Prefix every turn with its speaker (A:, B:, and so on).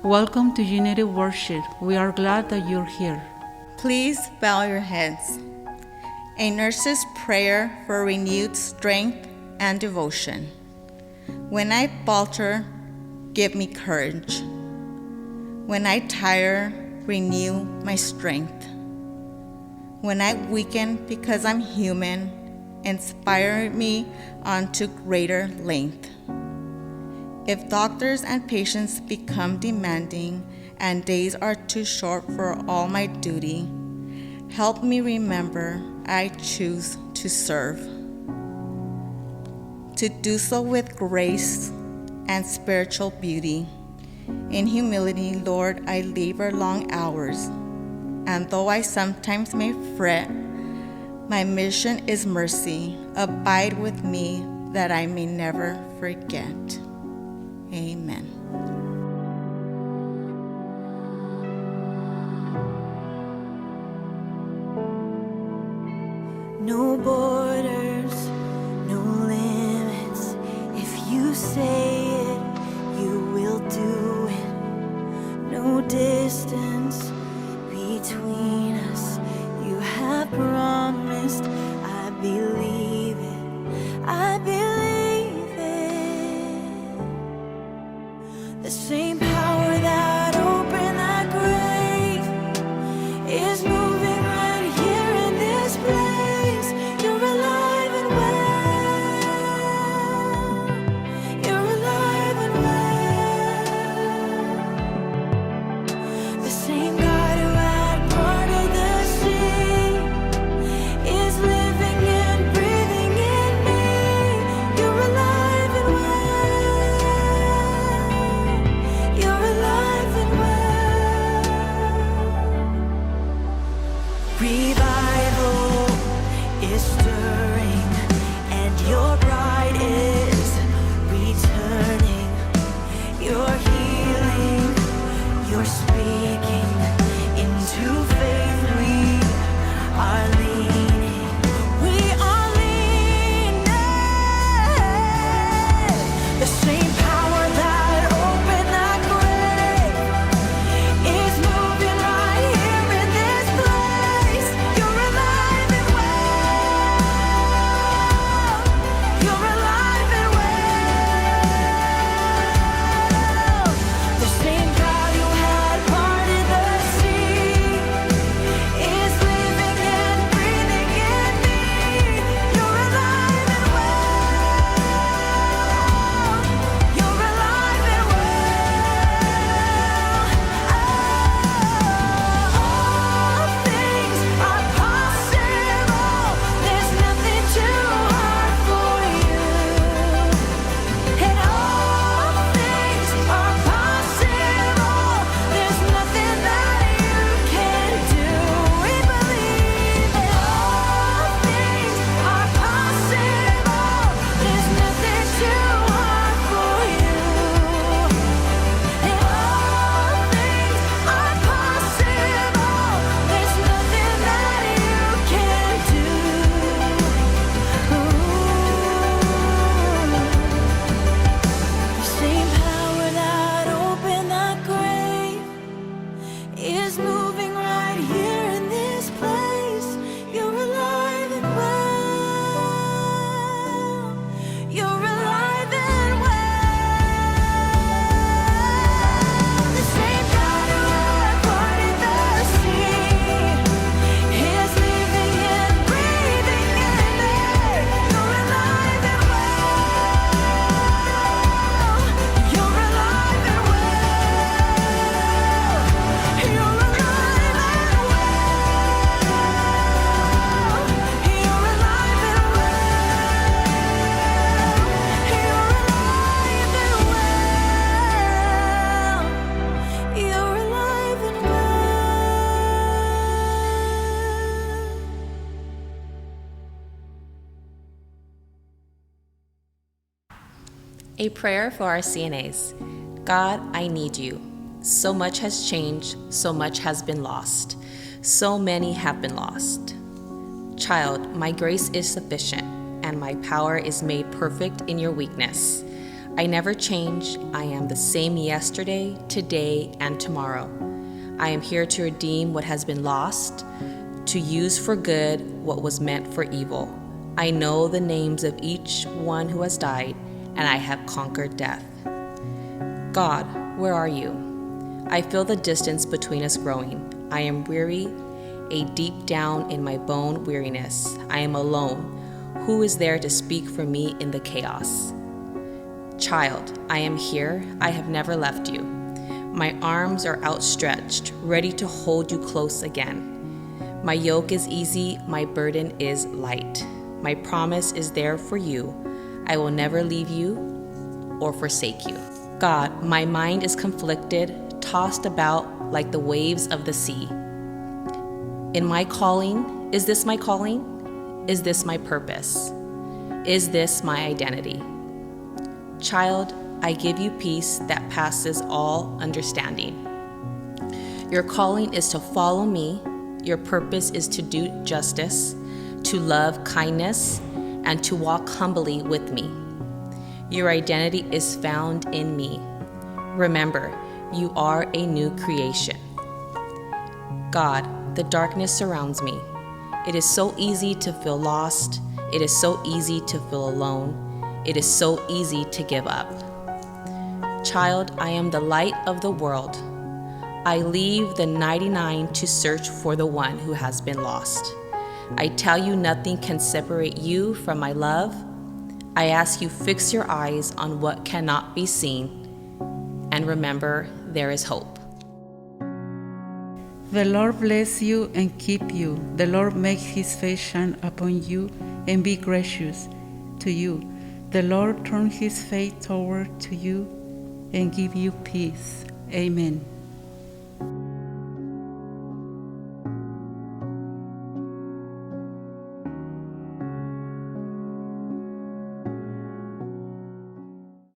A: Welcome to Unity Worship. We are glad that you're here.
B: Please bow your heads. A nurse's prayer for renewed strength and devotion. When I falter, give me courage. When I tire, renew my strength. When I weaken because I'm human, inspire me onto greater length. If doctors and patients become demanding and days are too short for all my duty, help me remember I choose to serve. To do so with grace and spiritual beauty. In humility, Lord, I labor long hours, and though I sometimes may fret, my mission is mercy. Abide with me that I may never forget. Amen.
C: No borders, no limits. If you say it, you will do it. No distance between us. You have promised. I believe it. I believe it. The same power that opened that grave is moving right here in this place. You're alive and well. You're alive and well. The same God who had parted the sea is living and breathing in me. You're alive and well. You're alive and well. Revival is stirring, and your bride is returning. You're healing, you're speaking into faith. We are leaning, we are leaning. The same power that opened that grave is moving right here in this place. You're alive and well. You're alive and well. The same God who had parted the sea is living and breathing in me. You're alive and well. You're alive and well. All things are possible. There's nothing too hard for you. And all things are possible. There's nothing that you can't do. We believe it. All things are possible. There's nothing too hard for you. And all things are possible. There's nothing that you can't do. The same power that opened that grave is moving right here in this place. You're alive and well. You're alive and well. The same God who had parted the sea is living and breathing in me. You're alive and well. You're alive and well. You're alive and well. You're alive and well. You're alive and well.
D: A prayer for our CNAs. God, I need you. So much has changed, so much has been lost. So many have been lost. Child, my grace is sufficient, and my power is made perfect in your weakness. I never change. I am the same yesterday, today, and tomorrow. I am here to redeem what has been lost, to use for good what was meant for evil. I know the names of each one who has died, and I have conquered death. God, where are you? I feel the distance between us growing. I am weary, a deep down in my bone weariness. I am alone. Who is there to speak for me in the chaos? Child, I am here. I have never left you. My arms are outstretched, ready to hold you close again. My yoke is easy, my burden is light. My promise is there for you. I will never leave you or forsake you. God, my mind is conflicted, tossed about like the waves of the sea. In my calling, is this my calling? Is this my purpose? Is this my identity? Child, I give you peace that passes all understanding. Your calling is to follow me. Your purpose is to do justice, to love kindness, and to walk humbly with me. Your identity is found in me. Remember, you are a new creation. God, the darkness surrounds me. It is so easy to feel lost. It is so easy to feel alone. It is so easy to give up. Child, I am the light of the world. I leave the 99 to search for the one who has been lost. I tell you nothing can separate you from my love. I ask you fix your eyes on what cannot be seen. And remember, there is hope.
A: The Lord bless you and keep you. The Lord make his face shine upon you and be gracious to you. The Lord turn his face toward to you and give you peace. Amen.